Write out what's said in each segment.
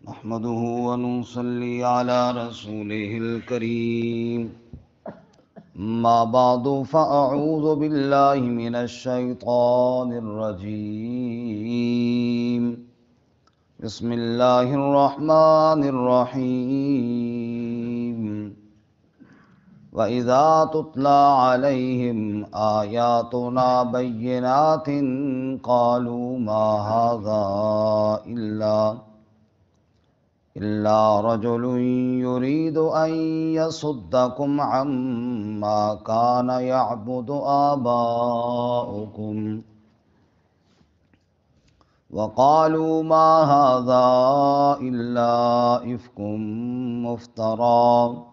نحمده ونصلي على رسوله الكريم ما بعد فأعوذ بالله من الشيطان الرجيم بسم الله الرحمن الرحيم وإذا تتلى عليهم آياتنا بينات قالوا ما هذا إلا رجل يريد أن يصدكم عما كان يعبد آباؤكم وقالوا ما هذا إلا إفك مفترى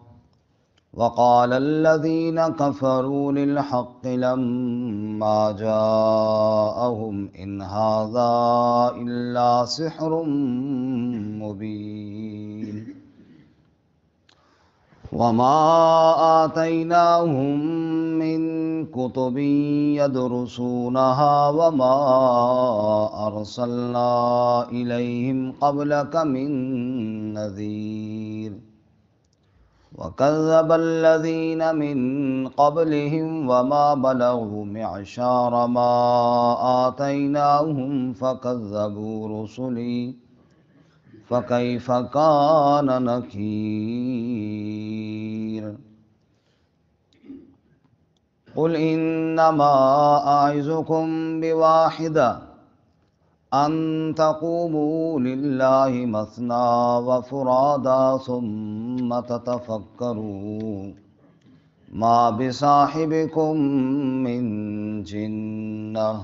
وقال الذين كفروا للحق لما جاءهم إن هذا إلا سحر مبين وما آتيناهم من كتب يدرسونها وما أرسلنا إليهم قبلك من نذير وكذب الذين من قبلهم وما بلغوا معشار ما آتيناهم فكذبوا رسلي فكيف كان نكير قل إنما أعظكم بواحدة أن تقوموا لله مثنى وفرادا ثم تتفكروا ما بصاحبكم من جنة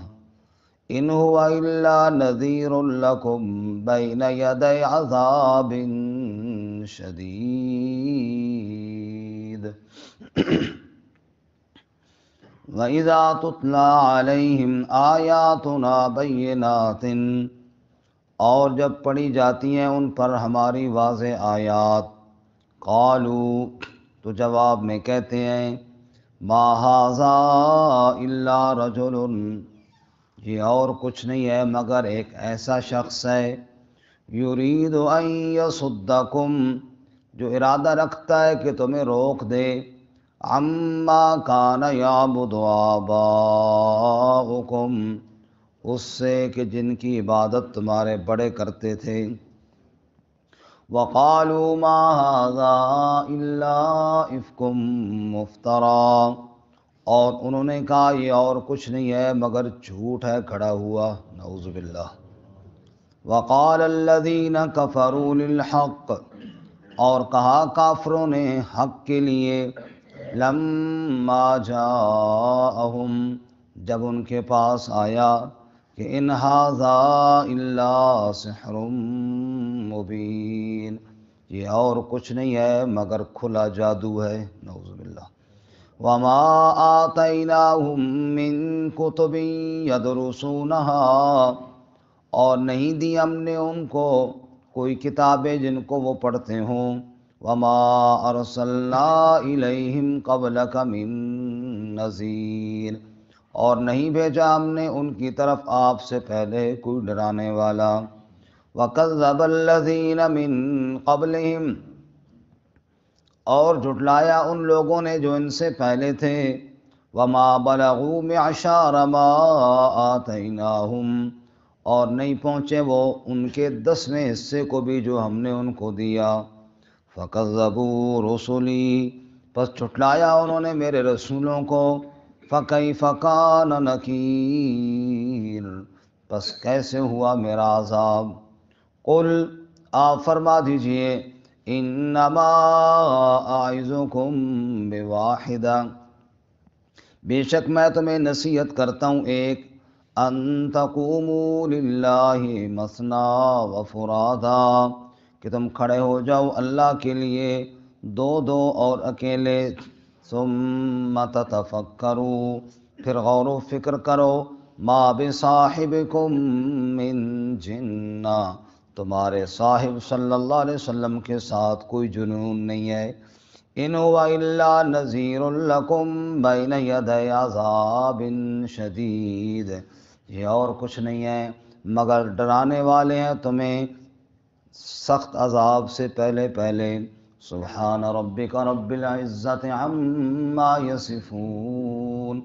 إن هو إلا نذير لكم بين يدي عذاب شديد وَإِذَا تُتْلَى عَلَيْهِمْ آيَاتُنَا بَيِّنَاتٍ اور جب پڑھی جاتی ہیں ان پر ہماری واضح آیات قالوا تو جواب میں کہتے ہیں ما ھذا الا رجل یہ اور کچھ نہیں ہے مگر ایک ایسا شخص ہے یرید ان یصدکم جو ارادہ رکھتا ہے کہ تمہیں روک دے عما کان یعبد آباؤکم اس سے کہ جن کی عبادت تمہارے بڑے کرتے تھے وقالوا ما ھذا الا افک مفترا اور انہوں نے کہا یہ اور کچھ نہیں ہے مگر جھوٹ ہے کھڑا ہوا نعوذ باللہ وقال الذین کفروا للحق اور کہا کافروں نے حق کے لیے لما جاءہم جب ان کے پاس آیا کہ ان ھذا الا سحر مبین یہ اور کچھ نہیں ہے مگر کھلا جادو ہے نعوذ باللہ وما آتیناہم من کتب یدرسونہا اور نہیں دی ہم نے ان کو کوئی کتابیں جن کو وہ پڑھتے ہوں وما ارسلنا الیہم قبلک من نذیر اور نہیں بھیجا ہم نے ان کی طرف آپ سے پہلے کوئی ڈرانے والا وکذب الذین من قبلہم اور جھٹلایا ان لوگوں نے جو ان سے پہلے تھے وما بلغوا معشار ما آتیناہم اور نہیں پہنچے وہ ان کے 10ویں حصے کو بھی جو ہم نے ان کو دیا فکذبوا رسلی پس جھٹلایا انہوں نے میرے رسولوں کو فکیف کان نکیر پس کیسے ہوا میرا عذاب قل آپ فرما دیجئے انما اعظکم بواحدہ بے شک میں تمہیں نصیحت کرتا ہوں ایک ان تقوموا للہ مثنی وفرادا کہ تم کھڑے ہو جاؤ اللہ کے لیے دو دو اور اکیلے ثم تتفکروا پھر غور و فکر کرو ما بصاحبکم من جنہ تمہارے صاحب صلی اللہ علیہ وسلم کے ساتھ کوئی جنون نہیں ہے ان هو الا نذیر لکم بین یدی عذاب شدید یہ اور کچھ نہیں ہے مگر ڈرانے والے ہیں تمہیں سخت عذاب سے پہلے پہلے سبحان ربک رب العزت عما یصفون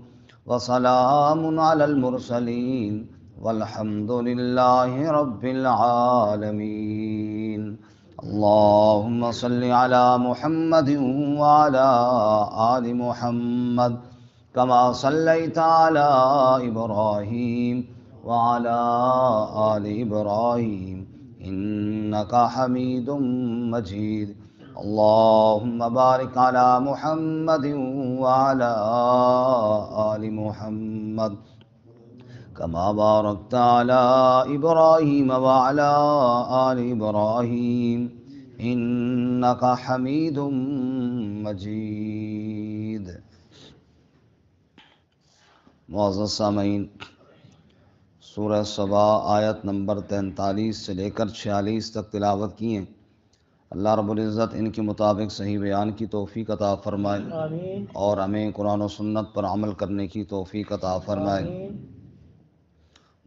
وسلام علی المرسلین والحمد للہ رب العالمین اللہم صل علی محمد وعلی آل محمد کما صلیت علی ابراہیم وعلی آل ابراہیم انک حمید مجید اللہم بارک علی محمد وعلی آل محمد کما بارکت علی ابراہیم وعلی آل ابراہیم انک حمید مجید۔ معزز سامعین، سورہ سبا آیت نمبر 43 سے لے کر 46 تک تلاوت کی ہیں۔ اللہ رب العزت ان کے مطابق صحیح بیان کی توفیق عطا فرمائے آمین۔ اور ہمیں قرآن و سنت پر عمل کرنے کی توفیق عطا فرمائے۔ آمین۔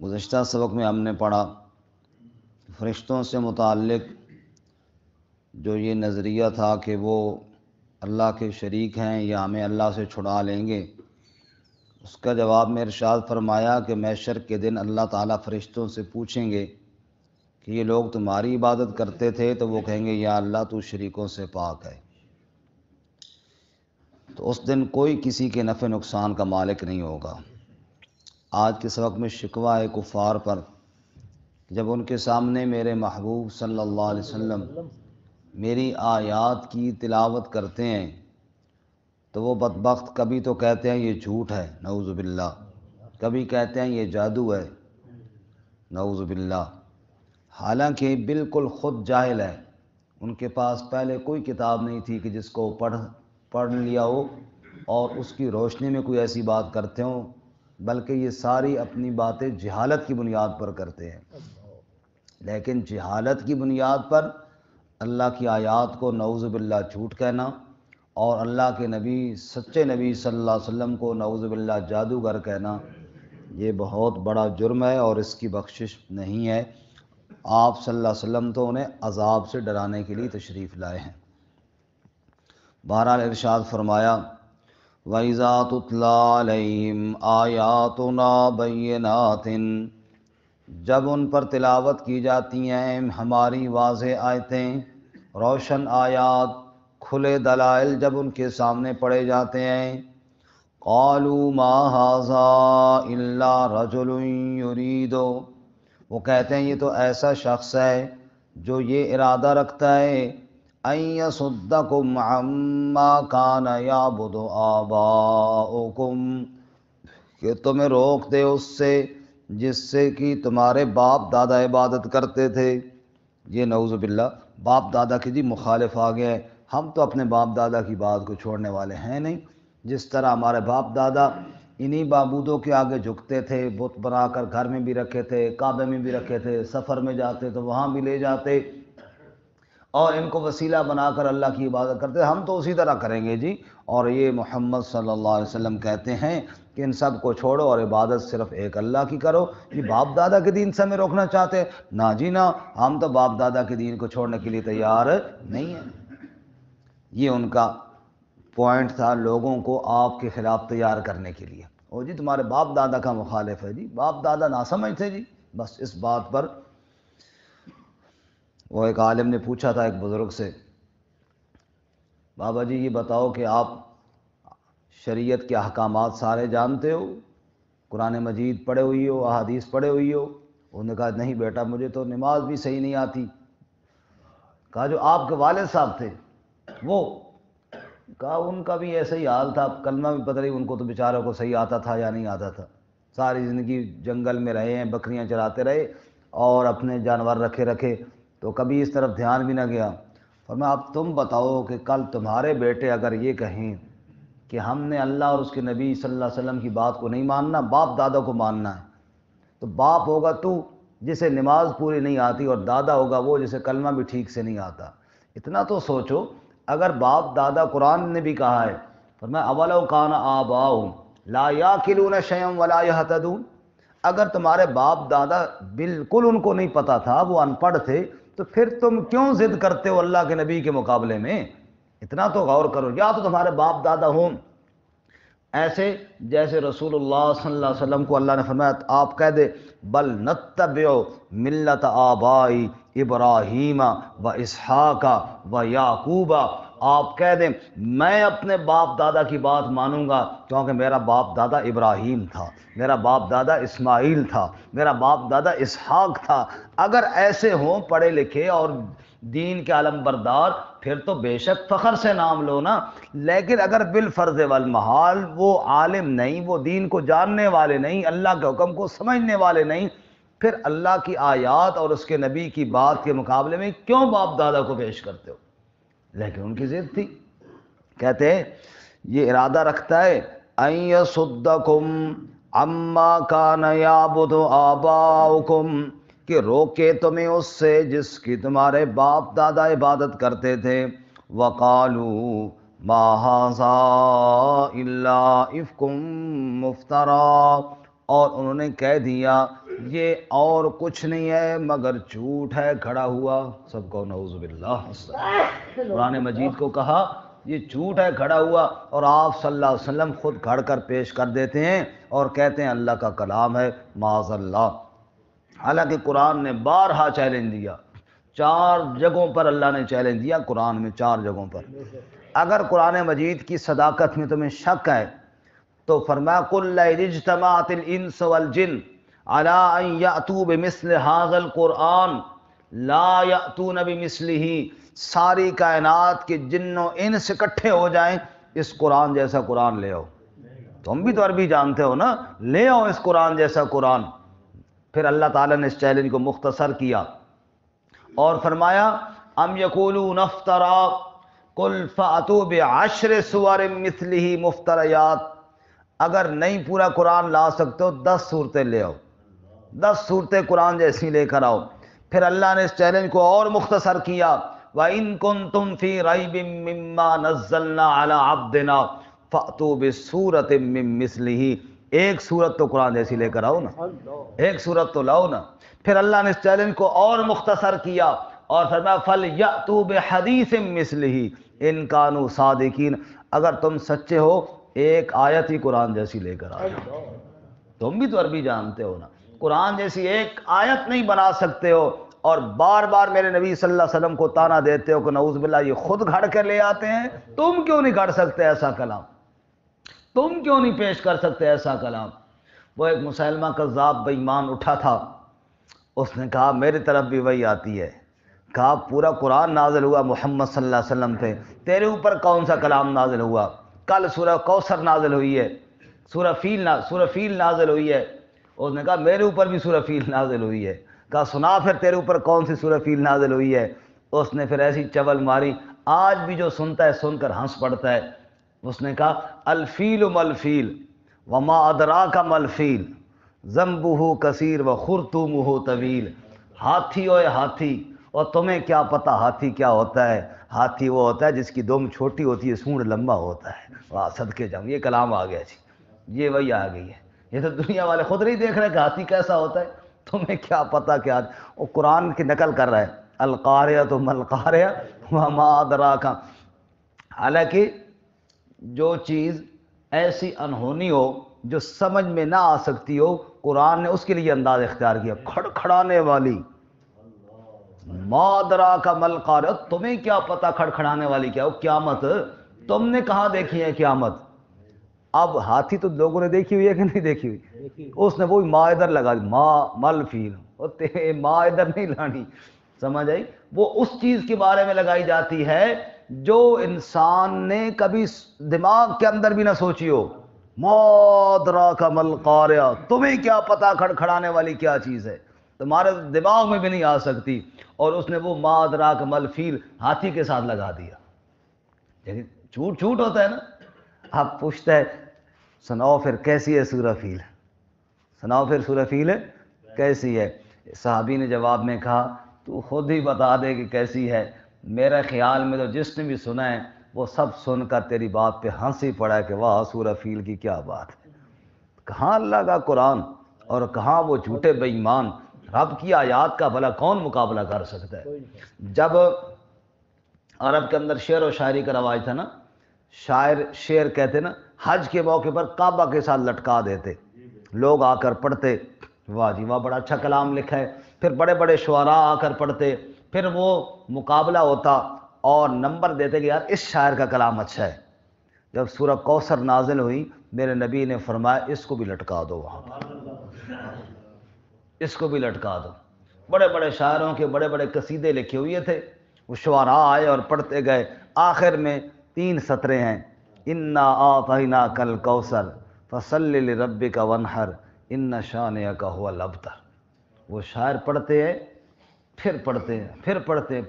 گزشتہ سبق میں ہم نے پڑھا فرشتوں سے متعلق جو یہ نظریہ تھا کہ وہ اللہ کے شریک ہیں یا ہمیں اللہ سے چھڑا لیں گے، اس کا جواب میں ارشاد فرمایا کہ محشر کے دن اللہ تعالیٰ فرشتوں سے پوچھیں گے کہ یہ لوگ تمہاری عبادت کرتے تھے، تو وہ کہیں گے یا اللہ تو شریکوں سے پاک ہے۔ تو اس دن کوئی کسی کے نفع نقصان کا مالک نہیں ہوگا۔ آج کے سبق میں شکوہ ہے کفار پر، جب ان کے سامنے میرے محبوب صلی اللہ علیہ وسلم میری آیات کی تلاوت کرتے ہیں تو وہ بدبخت کبھی تو کہتے ہیں یہ جھوٹ ہے نعوذ باللہ، کبھی کہتے ہیں یہ جادو ہے نعوذ باللہ، حالانکہ بالکل خود جاہل ہے۔ ان کے پاس پہلے کوئی کتاب نہیں تھی کہ جس کو پڑھ لیا ہو اور اس کی روشنی میں کوئی ایسی بات کرتے ہوں، بلکہ یہ ساری اپنی باتیں جہالت کی بنیاد پر کرتے ہیں۔ لیکن جہالت کی بنیاد پر اللہ کی آیات کو نعوذ باللہ جھوٹ کہنا اور اللہ کے نبی سچے نبی صلی اللہ علیہ وسلم کو نعوذ باللہ جادوگر کہنا، یہ بہت بڑا جرم ہے اور اس کی بخشش نہیں ہے۔ آپ صلی اللہ علیہ وسلم تو انہیں عذاب سے ڈرانے کے لیے تشریف لائے ہیں۔ بہرحال ارشاد فرمایا وَإِذَا تُتْلَىٰ عَلَيْهِمْ آيَاتُنَا بَيِّنَاتٍ، جب ان پر تلاوت کی جاتی ہیں ہماری واضح آیتیں، روشن آیات، کھلے دلائل جب ان کے سامنے پڑے جاتے ہیں، قَالُوا مَا هَٰذَا إِلَّا رَجُلٌ يُرِيدُ، وہ کہتے ہیں یہ تو ایسا شخص ہے جو یہ ارادہ رکھتا ہے أَن يَصُدَّكُمْ عَمَّا كَانَ يَعْبُدُ آبَاؤُكُمْ، کہ تمہیں روک دے اس سے جس سے کہ تمہارے باپ دادا عبادت کرتے تھے۔ یہ نعوذ باللہ باپ دادا کی مخالف آ گیا ہے۔ ہم تو اپنے باپ دادا کی بات کو چھوڑنے والے ہیں نہیں۔ جس طرح ہمارے باپ دادا انہی معبودوں کے آگے جھکتے تھے، بت بنا کر گھر میں بھی رکھے تھے، کعبے میں بھی رکھے تھے، سفر میں جاتے تو وہاں بھی لے جاتے اور ان کو وسیلہ بنا کر اللہ کی عبادت کرتے، ہم تو اسی طرح کریں گے جی۔ اور یہ محمد صلی اللہ علیہ وسلم کہتے ہیں کہ ان سب کو چھوڑو اور عبادت صرف ایک اللہ کی کرو۔ یہ باپ دادا کے دین سے ہمیں روکنا چاہتے ہیں؟ نہ جی نہ، ہم تو باپ دادا کے دین کو چھوڑنے کے لیے تیار نہیں ہیں۔ یہ ان کا پوائنٹ تھا لوگوں کو آپ کے خلاف تیار کرنے کے لیے۔ او جی تمہارے باپ دادا کا مخالف ہے جی، باپ دادا نہ سمجھتے جی۔ بس اس بات پر وہ ایک عالم نے پوچھا تھا ایک بزرگ سے، بابا جی یہ بتاؤ کہ آپ شریعت کے احکامات سارے جانتے ہو، قرآن مجید پڑھے ہوئی ہو، احادیث پڑھے ہوئی ہو؟ انہوں نے کہا نہیں بیٹا مجھے تو نماز بھی صحیح نہیں آتی۔ کہا جو آپ کے والد صاحب تھے وہ؟ کہا ان کا بھی ایسا ہی حال تھا، کلمہ بھی پتہ نہیں ان کو تو بیچاروں کو صحیح آتا تھا یا نہیں آتا تھا، ساری زندگی جنگل میں رہے ہیں، بکریاں چراتے رہے اور اپنے جانور رکھے تو کبھی اس طرف دھیان بھی نہ گیا۔ فرمایا اب تم بتاؤ کہ کل تمہارے بیٹے اگر یہ کہیں کہ ہم نے اللہ اور اس کے نبی صلی اللہ علیہ وسلم کی بات کو نہیں ماننا، باپ دادا کو ماننا ہے، تو باپ ہوگا تو جسے نماز پوری نہیں آتی اور دادا ہوگا وہ جسے کلمہ بھی ٹھیک سے نہیں آتا۔ اتنا تو سوچو، اگر باپ دادا قرآن نے بھی کہا ہے، فرمایا اولو کان آباؤہم لا یاکلون شیئا ولا یہتدون، اگر تمہارے باپ دادا بالکل ان کو نہیں پتہ تھا، وہ ان پڑھ تھے، تو پھر تم کیوں ضد کرتے ہو اللہ کے نبی کے مقابلے میں؟ اتنا تو غور کرو. یا تو تمہارے باپ دادا ہوں ایسے جیسے رسول اللہ صلی اللہ علیہ وسلم کو اللہ نے فرمایا آپ کہہ دے بل نتبع ملت آبائی ابراہیم و اسحاق و یعقوب، آپ کہہ دیں میں اپنے باپ دادا کی بات مانوں گا کیونکہ میرا باپ دادا ابراہیم تھا، میرا باپ دادا اسماعیل تھا، میرا باپ دادا اسحاق تھا. اگر ایسے ہوں پڑھے لکھے اور دین کے علم بردار پھر تو بے شک فخر سے نام لو نا. لیکن اگر بالفرض والمحال وہ عالم نہیں، وہ دین کو جاننے والے نہیں، اللہ کے حکم کو سمجھنے والے نہیں، پھر اللہ کی آیات اور اس کے نبی کی بات کے مقابلے میں کیوں باپ دادا کو پیش کرتے ہو؟ لیکن ان کی ضد تھی. کہتے ہیں یہ ارادہ رکھتا ہے ان یصدکم عما کان یعبد آباؤکم، کہ روکے تمہیں اس سے جس کی تمہارے باپ دادا عبادت کرتے تھے. وقالوا ما ھذا الا افک مفترا، اور انہوں نے کہہ دیا یہ اور کچھ نہیں ہے مگر جھوٹ ہے گھڑا ہوا. سب کو نعوذ باللہ. قرآن مجید کو کہا یہ جھوٹ ہے گھڑا ہوا، اور آپ صلی اللہ علیہ وسلم خود گھڑ کر پیش کر دیتے ہیں اور کہتے ہیں اللہ کا کلام ہے معاذ اللہ. حالانکہ قرآن نے بارہا چیلنج دیا، 4 جگہوں پر اللہ نے چیلنج دیا قرآن میں، 4 جگہوں پر. اگر قرآن مجید کی صداقت میں تمہیں شک ہے تو فرمایا قل لئن اجتمعت الانس والجن على ان یأتوا بمثل هذا القرآن لا یأتون بمثلہ، ساری کائنات کے جن و انس اکٹھے ہو جائیں اس قرآن جیسا قرآن لے آؤ. تم بھی تو عربی جانتے ہو نا، لے آؤ اس قرآن جیسا قرآن. پھر اللہ تعالیٰ نے اس چیلنج کو مختصر کیا اور فرمایا ام یقولون افترا قل فأتوا بعشر سور مثلہ مفتریات، اگر نہیں پورا قرآن لا سکتے ہو 10 صورتیں لے آؤ، 10 صورتیں قرآن جیسی لے کر آؤ. پھر اللہ نے اس چیلنج کو اور مختصر کیا وَإِن كُنتُمْ فِي رَيْبٍ مِّمَّا نَزَّلْنَا عَلَىٰ عَبْدِنَا فَأْتُوا بِسُورَةٍ مِّن مِّثْلِهِ، ایک صورت تو قرآن جیسی لے کر آؤ نا، ایک صورت تو لاؤ نا. پھر اللہ نے اس چیلنج کو اور مختصر کیا اور فرمایا فَلْيَأْتُوا بِحَدِيثٍ مِّثْلِهِ إِن كَانُوا صَادِقِينَ، اگر تم سچے ہو ایک آیت ہی قرآن جیسی لے کر آؤ. تم بھی تو عربی جانتے ہو نا، قرآن جیسی ایک آیت نہیں بنا سکتے ہو اور بار بار میرے نبی صلی اللہ علیہ وسلم کو تانا دیتے ہو کہ نعوذ باللہ یہ خود گھڑ کر لے آتے ہیں. تم کیوں نہیں گھڑ سکتے ایسا کلام؟ تم کیوں نہیں پیش کر سکتے ایسا کلام؟ وہ ایک مسلمہ کذاب بے ایمان اٹھا تھا، اس نے کہا میری طرف بھی وہی آتی ہے. کہا پورا قرآن نازل ہوا محمد صلی اللہ علیہ وسلم پہ، تیرے اوپر کون سا کلام نازل ہوا؟ کل سورہ کوثر نازل ہوئی ہے، سورہ فیل نازل ہوئی ہے. اس نے کہا میرے اوپر بھی سورہ فیل نازل ہوئی ہے. کہا سنا پھر تیرے اوپر کون سی سورہ فیل نازل ہوئی ہے؟ اس نے پھر ایسی چول ماری، آج بھی جو سنتا ہے سن کر ہنس پڑتا ہے. اس نے کہا الفیل ملفیل وما ادراک ملفیل ذنبہ کثیر و خرطومہ طویل، ہاتھی اوے ہاتھی، اور تمہیں کیا پتہ ہاتھی کیا ہوتا ہے؟ ہاتھی وہ ہوتا ہے جس کی دم چھوٹی ہوتی ہے سونڈ لمبا ہوتا ہے. واہ صدقے جاؤں، یہ کلام آ گیا جی، یہ وہی آ گئی ہے. یہ تو دنیا والے خود نہیں دیکھ رہے کہ ہاتھی کیسا ہوتا ہے، تمہیں کیا پتہ کیا؟ وہ قرآن کی نقل کر رہا ہے القاریہ ما القاریہ وما ادراک. حالانکہ جو چیز ایسی انہونی ہو جو سمجھ میں نہ آ سکتی ہو، قرآن نے اس کے لیے انداز اختیار کیا، کھڑکھڑانے والی. ما ادراک ما القاریہ، تمہیں کیا پتہ کھڑکھڑانے والی کیا ہو؟ قیامت تم نے کہاں دیکھی ہے قیامت؟ اب ہاتھی تو لوگوں نے دیکھی ہوئی ہے کہ نہیں دیکھی ہوئی؟ اس نے وہی ما ادھر لگا دی، ما مل فیل، ما ادھر نہیں لانی، سمجھ آئی؟ وہ اس چیز کے بارے میں لگائی جاتی ہے جو انسان نے کبھی دماغ کے اندر بھی نہ سوچی ہو. ما ادراک ما القاریہ، تمہیں کیا پتہ کھڑکھڑانے والی کیا چیز ہے، تمہارے دماغ میں بھی نہیں آ سکتی. اور اس نے وہ ما ادراک ما الفیل ہاتھی کے ساتھ لگا دیا. لیکن جھوٹ جھوٹ ہوتا ہے نا. اب پوچھتا ہے سناؤ پھر کیسی ہے سورہ فیل، سناؤ پھر سورہ فیل کیسی ہے؟ صحابی نے جواب میں کہا تو خود ہی بتا دے کہ کیسی ہے. میرے خیال میں تو جس نے بھی سنا ہے وہ سب سن کر تیری بات پہ ہنس ہی پڑا ہے کہ واہ سورہ فیل کی کیا بات ہے. کہاں اللہ کا قرآن اور کہاں وہ جھوٹے بے ایمان رب کی آیات کا بھلا کون مقابلہ کر سکتا ہے؟ جب عرب کے اندر شعر و شاعری کا رواج تھا نا، شاعر شعر کہتے نا، حج کے موقع پر کعبہ کے ساتھ لٹکا دیتے، لوگ آ کر پڑھتے، واہ جی واہ بڑا اچھا کلام لکھا ہے، پھر بڑے بڑے شعراء آ کر پڑھتے، پھر وہ مقابلہ ہوتا اور نمبر دیتے کہ یار اس شاعر کا کلام اچھا ہے۔ جب سورہ کوثر نازل ہوئی، میرے نبی نے فرمایا اس کو بھی لٹکا دو، وہاں پر اس کو بھی لٹکا دو۔ بڑے بڑے شاعروں کے بڑے بڑے قصیدے لکھے ہوئے تھے، وہ شعراء آئے اور پڑھتے گئے، آخر میں 3 سطریں ہیں، انا اعطیناک الکوثر فصلی لربک وانحر ان شانئک هو الابتر۔ وہ شاعر پڑھتے ہیں، پھر پڑھتے ہیں، پھر پڑھتے ہیں،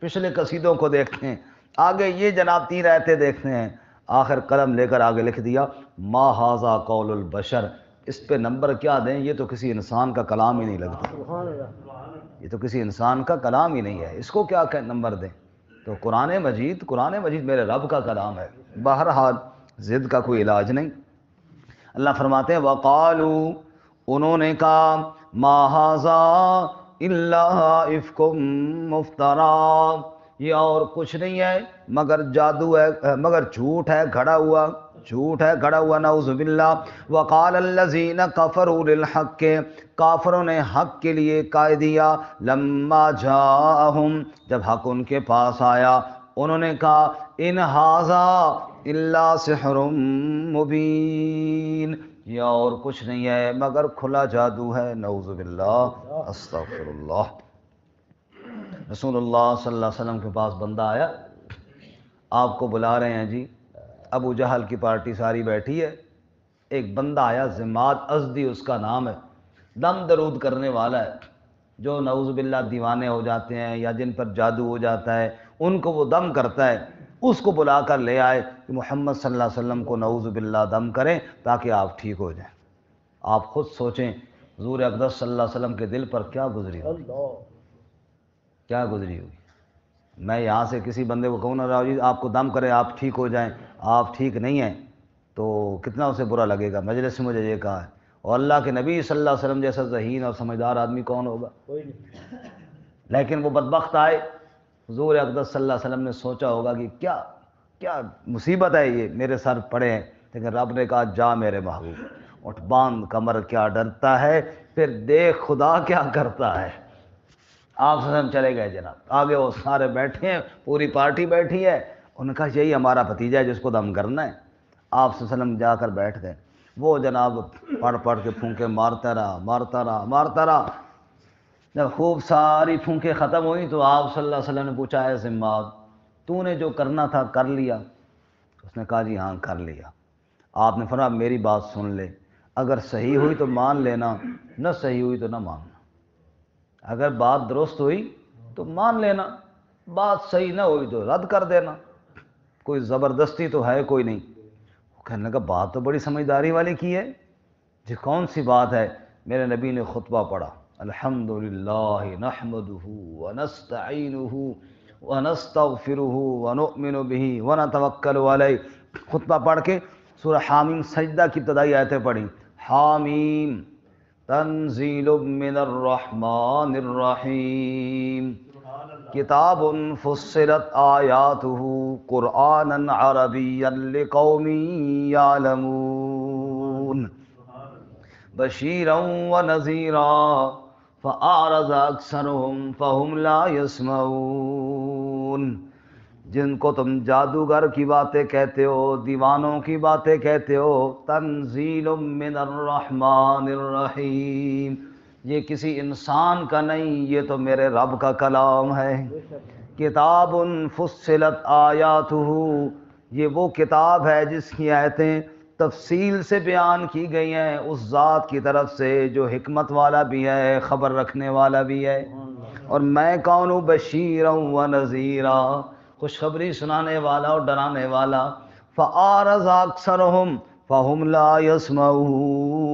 پچھلے قصیدوں کو دیکھتے ہیں، آگے یہ جناب 3 آیتیں دیکھتے ہیں، آخر قلم لے کر آگے لکھ دیا ما ھذا قول البشر۔ اس پہ نمبر کیا دیں، یہ تو کسی انسان کا کلام ہی نہیں لگتا، یہ تو کسی انسان کا کلام ہی نہیں ہے، اس کو کیا نمبر دیں؟ تو قرآن مجید میرے رب کا کلام ہے۔ بہرحال ضد کا کوئی علاج نہیں۔ اللہ فرماتے ہیں وقالو، انہوں نے کہا ما ھذا الا افک مفترا، یہ اور کچھ نہیں ہے مگر جادو ہے، مگر جھوٹ ہے گھڑا ہوا، جھوٹ ہے گھڑا ہوا، نعوذ باللہ۔ وقال الذین کفروا للحق، کافروں نے حق کے لیے کہہ دیا لما جاءہم، جب حق ان کے پاس آیا، انہوں نے کہا ان ھذا الا سحر مبین، یہ اور کچھ نہیں ہے مگر کھلا جادو ہے، نعوذ باللہ، استغفر اللہ۔ رسول اللہ صلی اللہ علیہ وسلم کے پاس بندہ آیا، آپ کو بلا رہے ہیں جی، ابو جہل کی پارٹی ساری بیٹھی ہے، ایک بندہ آیا ضماد ازدی اس کا نام ہے، دم درود کرنے والا ہے، جو نعوذ باللہ دیوانے ہو جاتے ہیں یا جن پر جادو ہو جاتا ہے ان کو وہ دم کرتا ہے، اس کو بلا کر لے آئے کہ محمد صلی اللہ علیہ وسلم کو نعوذ باللہ دم کریں تاکہ آپ ٹھیک ہو جائیں۔ آپ خود سوچیں حضور اقدس صلی اللہ علیہ وسلم کے دل پر کیا گزری ہوگی، کیا گزری ہوگی۔ میں یہاں سے کسی بندے کو کہوں نا راؤ جی آپ کو دم کرے آپ ٹھیک ہو جائیں، آپ ٹھیک نہیں ہیں، تو کتنا اسے برا لگے گا۔ مجلس میں مجھے یہ کہا ہے، اور اللہ کے نبی صلی اللہ علیہ وسلم جیسا ذہین اور سمجھدار آدمی کون ہوگا؟ لیکن وہ بدبخت آئے، حضور اقدس صلی اللہ علیہ وسلم نے سوچا ہوگا کہ کیا مصیبت ہے یہ میرے سر پڑے ہیں، لیکن رب نے کہا جا میرے محبوب، اٹھ باندھ کمر، کیا ڈرتا ہے، پھر دیکھ خدا کیا کرتا ہے۔ آپ صلی اللہ علیہ وسلم چلے گئے جناب، آگے وہ سارے بیٹھے ہیں، پوری پارٹی بیٹھی ہے، انہوں نے کہا یہی ہمارا بھتیجا ہے جس کو دم کرنا ہے۔ آپ صلی اللہ علیہ وسلم جا کر بیٹھ گئے، وہ جناب پڑھ کے پھونکے مارتا رہا۔ جب خوب ساری پھونکیں ختم ہوئی تو آپ صلی اللہ علیہ وسلم نے پوچھا ہے ضماد تو نے جو کرنا تھا کر لیا؟ اس نے کہا جی ہاں کر لیا۔ آپ نے فرمایا میری بات سن لے، اگر صحیح ہوئی تو مان لینا، نہ صحیح ہوئی تو نہ ماننا۔ اگر بات درست ہوئی تو مان لینا، بات صحیح نہ ہوئی تو رد کر دینا، کوئی زبردستی تو ہے کوئی نہیں۔ وہ کہنے لگا بات تو بڑی سمجھداری والی کی ہے جی، کون سی بات ہے؟ میرے نبی نے خطبہ پڑھا، الحمدللہ نحمدہ ونستعینہ ونستغفرہ ونؤمن بہ ونتوکل علیہ۔ خطبہ پڑھ کے سورہ حامیم سجدہ کی ابتدائی آیتیں پڑھی، حامیم تنزیل من الرحمن الرحیم کتاب فصلت آیاتہ قرآنا عربیا لقوم یعلمون بشیرا ونذیرا فأعرض اکثرهم فهم لا یسمعون۔ جن کو تم جادوگر کی باتیں کہتے ہو، دیوانوں کی باتیں کہتے ہو، تنزیل من الرحمن الرحیم، یہ کسی انسان کا نہیں، یہ تو میرے رب کا کلام ہے۔ کتاب فصلت آیاتہ، یہ وہ کتاب ہے جس کی آیتیں تفصیل سے بیان کی گئی ہیں اس ذات کی طرف سے جو حکمت والا بھی ہے، خبر رکھنے والا بھی ہے۔ اور میں کون ہوں؟ بشیرا و نذیرا، خوشخبری سنانے والا اور ڈرانے والا۔ فأعرض اکثرهم فهم لا يسمعون،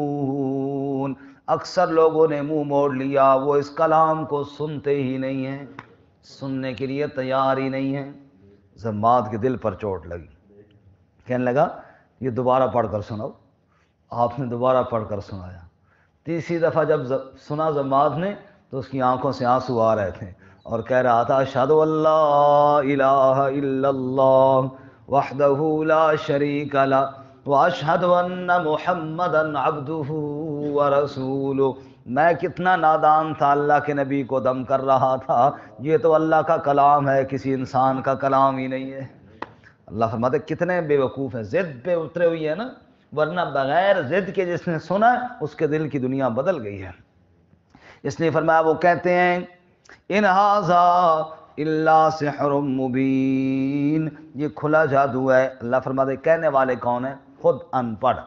اکثر لوگوں نے منہ موڑ لیا، وہ اس کلام کو سنتے ہی نہیں ہیں، سننے کے لیے تیار ہی نہیں ہیں۔ ضماد کے دل پر چوٹ لگی، کہنے لگا یہ دوبارہ پڑھ کر سناؤ۔ آپ نے دوبارہ پڑھ کر سنایا، تیسری دفعہ جب سنا ضماد نے تو اس کی آنکھوں سے آنسو آ رہے تھے اور کہہ رہا تھا اشہد ان لا الہ الا اللہ وحدہ لا شریک لہ واشہد ان محمدا عبدہ ورسولہ. میں کتنا نادان تھا، اللہ کے نبی کو دم کر رہا تھا. یہ تو اللہ کا کلام ہے، کسی انسان کا کلام ہی نہیں ہے. اللہ فرماتے کتنے بے وقوف ہیں، ضد پہ اترے ہوئی ہے نا، ورنہ بغیر ضد کے جس نے سنا اس کے دل کی دنیا بدل گئی ہے. اس لیے فرمایا وہ کہتے ہیں ان ھذا الا سحر مبین، یہ کھلا جادو ہے. اللہ فرماتے کہنے والے کون ہیں؟ خود ان پڑھ.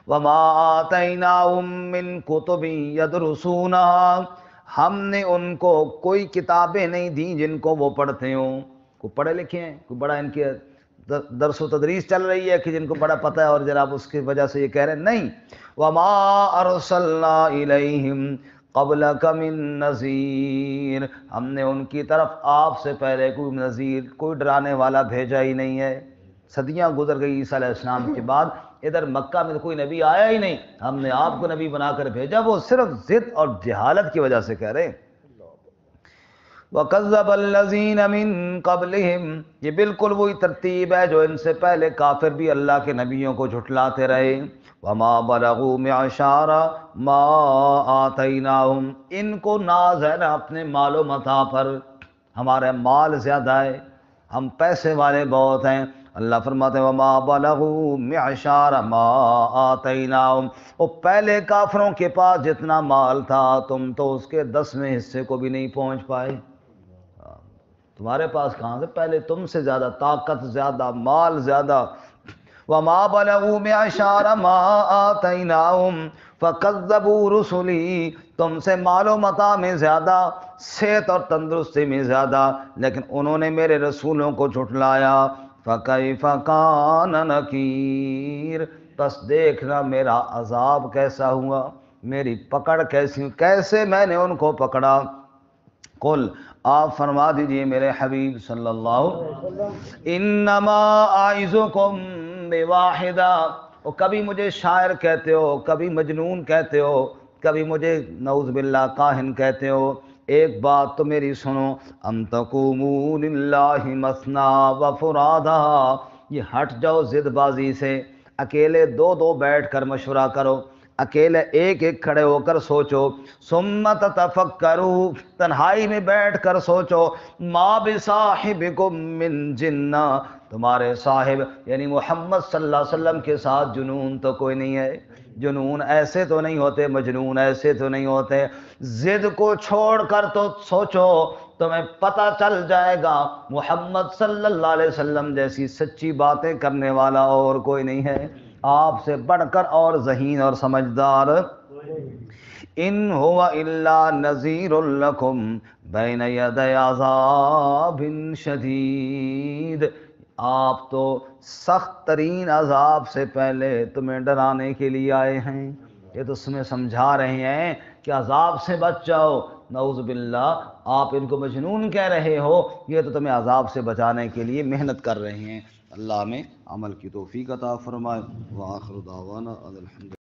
وما آتیناہم من کتب یدرسونہا، ہم نے ان کو کوئی کتابیں نہیں دیں جن کو وہ پڑھتے ہوں. کوئی پڑھے لکھے ہیں، کوئی بڑا ان کے درس و تدریس چل رہی ہے کہ جن کو بڑا پتہ ہے اور جناب اس کی وجہ سے یہ کہہ رہے ہیں نہیں. وما ارسلنا الیہم قبلک من نذیر، ہم نے ان کی طرف آپ سے پہلے کوئی نذیر، کوئی ڈرانے والا بھیجا ہی نہیں ہے. صدیاں گزر گئی عیسیٰ علیہ السلام کے بعد، ادھر مکہ میں کوئی نبی آیا ہی نہیں، ہم نے آپ کو نبی بنا کر بھیجا. وہ صرف ضد اور جہالت کی وجہ سے کہہ رہے ہیں. وَكَذَّبَ الَّذِينَ مِن قَبْلِهِمْ، یہ بالکل وہی ترتیب ہے جو ان سے پہلے کافر بھی اللہ کے نبیوں کو جھٹلاتے رہے. وَمَا بَلَغُوا مِعْشَارَ مَا آتَيْنَاهُمْ، ان کو ناز ہے نا اپنے مال و متاع پر، ہمارے مال زیادہ ہے، ہم پیسے والے بہت ہیں. اللہ فرماتے ہیں وَمَا بَلَغُوا مِعْشَارَ مَا آتَيْنَاهُمْ، وہ پہلے کافروں کے پاس جتنا مال تھا تم تو اس کے 10ویں حصے کو بھی نہیں پہنچ پائے. تمہارے پاس کہاں سے، پہلے تم سے زیادہ طاقت، زیادہ مال، زیادہ. وَمَا بَلَغُوا مِعْشَارَ مَا آتَيْنَاهُمْ فَكَذَّبُوا رُسُلِي، تم سے مال و متاع میں زیادہ، صحت اور تندرستی میں زیادہ، لیکن انہوں نے میرے رسولوں کو جھٹلایا. فَكَيْفَ كَانَ نَكِيرٌ، بس دیکھنا میرا عذاب کیسا ہوا، میری پکڑ کیسی، کیسے میں نے ان کو پکڑا. قل، آپ فرما دیجئے میرے حبیب صلی اللہ علیہ وسلم، انما اعظکم بواحدہ، اور کبھی مجھے شاعر کہتے ہو، کبھی مجنون کہتے ہو، کبھی مجھے نعوذ باللہ کاہن کہتے ہو. ایک بات تو میری سنو، ام تقوموا للہ مثنا وفرادا، یہ ہٹ جاؤ ضد بازی سے، اکیلے دو دو بیٹھ کر مشورہ کرو، اکیلے ایک ایک کھڑے ہو کر سوچو. ثم تتفکروا، تنہائی میں بیٹھ کر سوچو. ما بصاحبکم من جنہ، تمہارے صاحب یعنی محمد صلی اللہ علیہ وسلم کے ساتھ جنون تو کوئی نہیں ہے. جنون ایسے تو نہیں ہوتے، مجنون ایسے تو نہیں ہوتے. ضد کو چھوڑ کر تو سوچو، تمہیں پتہ چل جائے گا محمد صلی اللہ علیہ وسلم جیسی سچی باتیں کرنے والا اور کوئی نہیں ہے، آپ سے بڑھ کر اور ذہین اور سمجھدار. ان هو الا نذیر لکم بین یدی عذاب شدید، آپ تو سخت ترین عذاب سے پہلے تمہیں ڈرانے کے لیے آئے ہیں. یہ تو تمہیں سمجھا رہے ہیں کہ عذاب سے بچ جاؤ. نعوذ باللہ، آپ ان کو مجنون کہہ رہے ہو، یہ تو تمہیں عذاب سے بچانے کے لیے محنت کر رہے ہیں. اللہ میں عمل کی توفیق عطا فرمائے. وآخر دعوانا الحمد